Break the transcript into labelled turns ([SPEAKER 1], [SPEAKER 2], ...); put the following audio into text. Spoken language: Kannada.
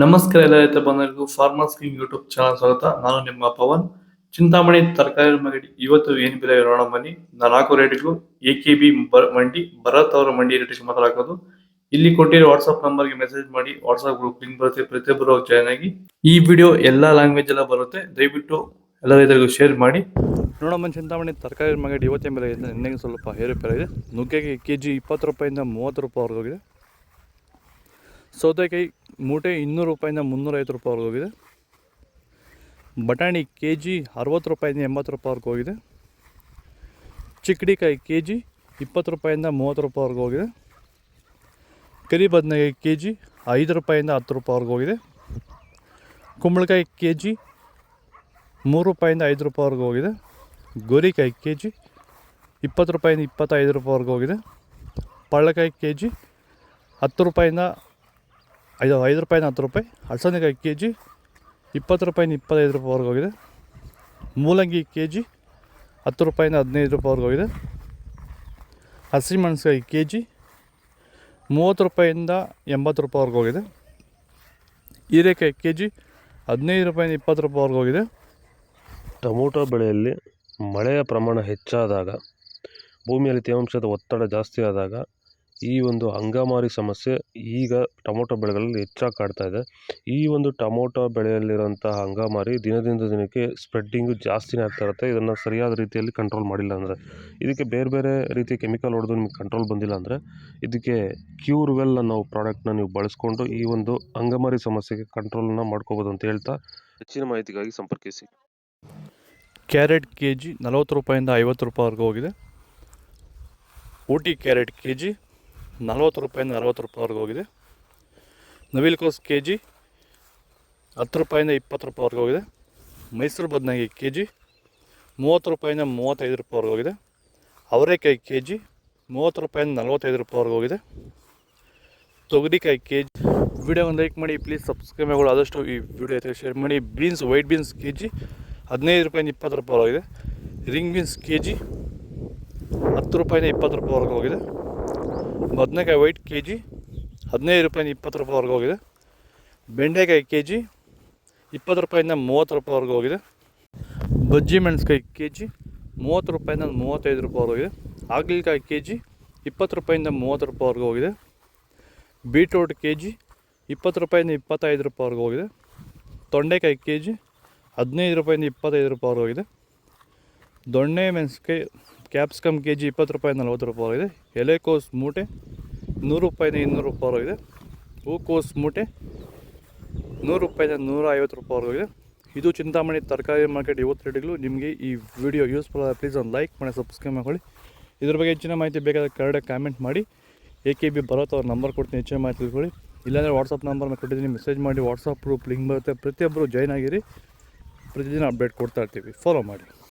[SPEAKER 1] ನಮಸ್ಕಾರ ಎಲ್ಲ ರೈತ ಬಂಧುಗಳಿಗೂ ಫಾರ್ಮರ್ಸ್ ಕಿಂಗ್ ಯೂಟ್ಯೂಬ್ ಚಾನಲ್ ಸ್ವಾಗತ. ನಾನು ನಿಮ್ಮ ಪವನ್. ಚಿಂತಾಮಣಿ ತರಕಾರಿ ಮಂಡಿ ಇವತ್ತು ಏನ್ ಬೆಲೆ ನೋಡೋಣ ಬನ್ನಿ. ನಾಲ್ಕು ರೇಟ್ಗಳು ಎಕೆಬಿ ಮಂಡಿ ಭರತ್ ಅವರ ಮಂಡಿ ರೇಟ್ ಮಾತಾಡೋದು. ಇಲ್ಲಿ ಕೊಟ್ಟಿರೋ ವಾಟ್ಸ್ಆಪ್ ನಂಬರ್ಗೆ ಮೆಸೇಜ್ ಮಾಡಿ. ವಾಟ್ಸ್ಆಪ್ ಗ್ರೂಪ್ ಲಿಂಕ್ ಬರುತ್ತೆ, ಪ್ರತಿಯೊಬ್ಬರು ಜಾಯ್ನ್ ಆಗಿ. ಈ ವಿಡಿಯೋ ಎಲ್ಲಾ ಲ್ಯಾಂಗ್ವೇಜ್ ಎಲ್ಲ ಬರುತ್ತೆ, ದಯವಿಟ್ಟು ಎಲ್ಲ ರೈತರಿಗೂ ಶೇರ್ ಮಾಡಿ. ನೋಡಮ್ಮ, ಚಿಂತಾಮಣಿ ತರಕಾರಿ ಮಂಡಿ ಇವತ್ತೇನು ಬೆಲೆ ಇದೆ, ನಿನ್ನೆಗೆ ಸ್ವಲ್ಪ ಏರುಪೇರು ಇದೆ. ನುಗ್ಗೆಗೆ ಕೆಜಿ 20 ರೂಪಾಯಿಂದ 30 ರೂಪಾಯಿವರೆಗೂ ಹೋಗಿದೆ. ಸೌತೆಕಾಯಿ ಮೂಟೆ 200 ರೂಪಾಯಿಂದ 350 ರೂಪಾಯಿವರೆಗೂ ಹೋಗಿದೆ. ಬಟಾಣಿ ಕೆ ಜಿ 60 ರೂಪಾಯಿಂದ 80 ರೂಪಾಯಿವರೆಗೂ ಹೋಗಿದೆ. ಚಿಕ್ಕಡಿಕಾಯಿ ಕೆ ಜಿ 20 ರೂಪಾಯಿಂದ 30 ರೂಪಾಯಿವರೆಗೂ ಹೋಗಿದೆ. ಕರಿ ಬದನೆಕಾಯಿ ಕೆ ಜಿ 5 ರೂಪಾಯಿಂದ 10 ರೂಪಾಯಿವರೆಗೂ ಹೋಗಿದೆ. ಕುಂಬಳಕಾಯಿ ಕೆ ಜಿ 3 ರೂಪಾಯಿಂದ 5 ರೂಪಾಯಿವರೆಗೂ ಹೋಗಿದೆ. ಗೋರಿಕಾಯಿ ಕೆ ಜಿ 20 ರೂಪಾಯಿಂದ 25 ರೂಪಾಯಿವರೆಗೂ ಹೋಗಿದೆ. ಪಳ್ಳಕಾಯಿ ಕೆ ಜಿ 10 ರೂಪಾಯಿಂದ 5 ರೂಪಾಯಿಂದ 10 ರೂಪಾಯಿ. ಹಲಸಂದೆಕಾಯಿ ಕೆ ಜಿ 20 ರೂಪಾಯಿಂದ 25 ರೂಪಾಯಿವರೆಗೂ ಹೋಗಿದೆ. ಮೂಲಂಗಿ ಕೆ ಜಿ 10 ರೂಪಾಯಿಂದ 15 ರೂಪಾಯಿವರೆಗೂ ಹೋಗಿದೆ. ಹಸಿಮೆಣಸಿನಕಾಯಿ ಕೆ ಜಿ 30 ರೂಪಾಯಿಂದ 80 ರೂಪಾಯಿವರೆಗೂ ಹೋಗಿದೆ. ಹೀರೆಕಾಯಿ ಕೆ ಜಿ 15 ರೂಪಾಯಿಂದ 20 ರೂಪಾಯಿವರೆಗೂ ಹೋಗಿದೆ.
[SPEAKER 2] ಟೊಮೊಟೊ ಬೆಳೆಯಲ್ಲಿ ಮಳೆಯ ಪ್ರಮಾಣ ಹೆಚ್ಚಾದಾಗ, ಭೂಮಿಯಲ್ಲಿ ತೇವಾಂಶದ ಒತ್ತಡ ಜಾಸ್ತಿ ಆದಾಗ ಈ ಒಂದು ಅಂಗಮಾರಿ ಸಮಸ್ಯೆ ಈಗ ಟೊಮೊಟೊ ಬೆಳೆಗಳಲ್ಲಿ ಹೆಚ್ಚಾಗಿ ಕಾಡ್ತಾ ಇದೆ. ಈ ಒಂದು ಟೊಮೊಟೊ ಬೆಳೆಯಲ್ಲಿರೋಂತಹ ಅಂಗಮಾರಿ ದಿನದಿಂದ ದಿನಕ್ಕೆ ಸ್ಪ್ರೆಡ್ಡಿಂಗು ಜಾಸ್ತಿನೇ ಆಗ್ತಾ ಇರುತ್ತೆ. ಇದನ್ನು ಸರಿಯಾದ ರೀತಿಯಲ್ಲಿ ಕಂಟ್ರೋಲ್ ಮಾಡಿಲ್ಲ ಅಂದರೆ, ಇದಕ್ಕೆ ಬೇರೆ ಬೇರೆ ರೀತಿಯ ಕೆಮಿಕಲ್ ಹೊಡೆದು ನಿಮಗೆ ಕಂಟ್ರೋಲ್ ಬಂದಿಲ್ಲ ಅಂದರೆ, ಇದಕ್ಕೆ ಕ್ಯೂರ್ವೆಲ್ ಅನ್ನೋ ಪ್ರಾಡಕ್ಟ್ನ ನೀವು ಬಳಸ್ಕೊಂಡು ಈ ಒಂದು ಅಂಗಮಾರಿ ಸಮಸ್ಯೆಗೆ ಕಂಟ್ರೋಲನ್ನು ಮಾಡ್ಕೋಬೋದು ಅಂತ ಹೇಳ್ತಾ, ಹೆಚ್ಚಿನ ಮಾಹಿತಿಗಾಗಿ ಸಂಪರ್ಕಿಸಿ.
[SPEAKER 1] ಕ್ಯಾರೆಟ್ ಕೆ ಜಿ 40 ರೂಪಾಯಿಂದ 50 ರೂಪಾಯಿವರೆಗೂ ಹೋಗಿದೆ. ಊಟಿ ಕ್ಯಾರೆಟ್ ಕೆ ಜಿ 40 ರೂಪಾಯಿಂದ 60 ರೂಪಾಯಿವರೆಗೂ ಹೋಗಿದೆ. ನವಿಲುಕೋಸು ಕೆ ಜಿ 10 ರೂಪಾಯಿಂದ 20 ರೂಪಾಯಿವರೆಗೂ ಹೋಗಿದೆ. ಮೈಸೂರು ಬದನೆಕಾಯಿ ಕೆ ಜಿ 30 ರೂಪಾಯಿಂದ 35 ರೂಪಾಯಿವರೆಗೂ ಹೋಗಿದೆ. ಅವರೆಕಾಯಿ ಕೆ ಜಿ 30 ರೂಪಾಯಿಂದ 45 ರೂಪಾಯಿವರೆಗೂ ಹೋಗಿದೆ. ತೊಗರಿಕಾಯಿ ಕೆ ಜಿ. ವಿಡಿಯೋವನ್ನು ಲೈಕ್ ಮಾಡಿ, ಪ್ಲೀಸ್ ಸಬ್ಸ್ಕ್ರೈಬ್ ಮಾಡಿ, ಆದಷ್ಟು ಈ ವಿಡಿಯೋ ಜೊತೆ ಶೇರ್ ಮಾಡಿ. Beans, white beans K G 15 ರೂಪಾಯಿಂದ 20 ರೂಪಾಯಿವರೆಗಿದೆ. ರಿಂಗ್ ಬೀನ್ಸ್ ಕೆ ಜಿ 10 ರೂಪಾಯಿಂದ 20 ರೂಪಾಯಿವರೆಗೂ ಹೋಗಿದೆ. ಬದನೆಕಾಯಿ ವೈಟ್ ಕೆ ಜಿ 15 ರೂಪಾಯಿಂದ 20 ರೂಪಾಯಿವರೆಗೂ ಹೋಗಿದೆ. ಬೆಂಡೆಕಾಯಿ ಕೆ ಜಿ 20 ರೂಪಾಯಿಂದ 30 ರೂಪಾಯಿವರೆಗೂ ಹೋಗಿದೆ. ಬಜ್ಜಿ ಮೆಣಸಿಕಾಯಿ ಕೆ ಜಿ 30 ರೂಪಾಯಿಂದ 35 ರೂಪಾಯಿವರೆಗೂ ಹೋಗಿದೆ. ಹಾಗಲಕಾಯಿ ಕೆ ಜಿ 20 ರೂಪಾಯಿಂದ 30 ರೂಪಾಯಿವರೆಗೂ ಹೋಗಿದೆ. ಬೀಟ್ರೂಟ್ ಕೆ ಜಿ 20 ರೂಪಾಯಿಂದ 25 ರೂಪಾಯಿವರೆಗೂ ಹೋಗಿದೆ. ತೊಂಡೆಕಾಯಿ ಕೆ ಜಿ 15 ರೂಪಾಯಿಂದ 25 ರೂಪಾಯಿವರೆಗೂ ಹೋಗಿದೆ. ದೊಣ್ಣೆ ಮೆಣಸಿಕಾಯಿ ಕ್ಯಾಪ್ಸಿಕಮ್ ಕೆ ಜಿ 20 ರೂಪಾಯಿಂದ 40 ರೂಪಾಯಿವರೆಗಿದೆ. ಎಲೆಕೋಸು ಮೂಟೆ 100 ರೂಪಾಯಿಂದ 200 ರೂಪಾಯಿವರೆಗಿದೆ. ಹೂಕೋಸು ಮೂಟೆ 100 ರೂಪಾಯಿಂದ 150 ರೂಪಾಯಿವರೆಗಿದೆ. ಇದು ಚಿಂತಾಮಣಿ ತರಕಾರಿ ಮಾರ್ಕೆಟ್ ಇವತ್ತು ರೇಟ್ಗಳು. ನಿಮಗೆ ಈ ವಿಡಿಯೋ ಯೂಸ್ಫುಲ್ ಆದ ಪ್ಲೀಸ್ ಒಂದು ಲೈಕ್ ಮಾಡಿ, ಸಬ್ಸ್ಕ್ರೈಬ್ ಮಾಡ್ಕೊಳ್ಳಿ. ಇದ್ರ ಬಗ್ಗೆ ಹೆಚ್ಚಿನ ಮಾಹಿತಿ ಬೇಕಾದ ಕೆಳಗಡೆ ಕಾಮೆಂಟ್ ಮಾಡಿ. ಎಕೆಬಿ ಭರತ್ ಅವ್ರ ನಂಬರ್ ಕೊಡ್ತೀನಿ, ಹೆಚ್ಚಿನ ಮಾಹಿತಿ ತಿಳ್ಕೊಳ್ಳಿ. ಇಲ್ಲಾಂದರೆ ವಾಟ್ಸಪ್ ನಂಬರ್ ಕೊಟ್ಟಿದ್ದೀನಿ, ಮೆಸೇಜ್ ಮಾಡಿ. ವಾಟ್ಸಪ್ ಗ್ರೂಪ್ ಲಿಂಕ್ ಬರುತ್ತೆ, ಪ್ರತಿಯೊಬ್ಬರು ಜಾಯ್ನ್ ಆಗಿರಿ. ಪ್ರತಿದಿನ ಅಪ್ಡೇಟ್ ಕೊಡ್ತಾ ಇರ್ತೀವಿ, ಫಾಲೋ ಮಾಡಿ.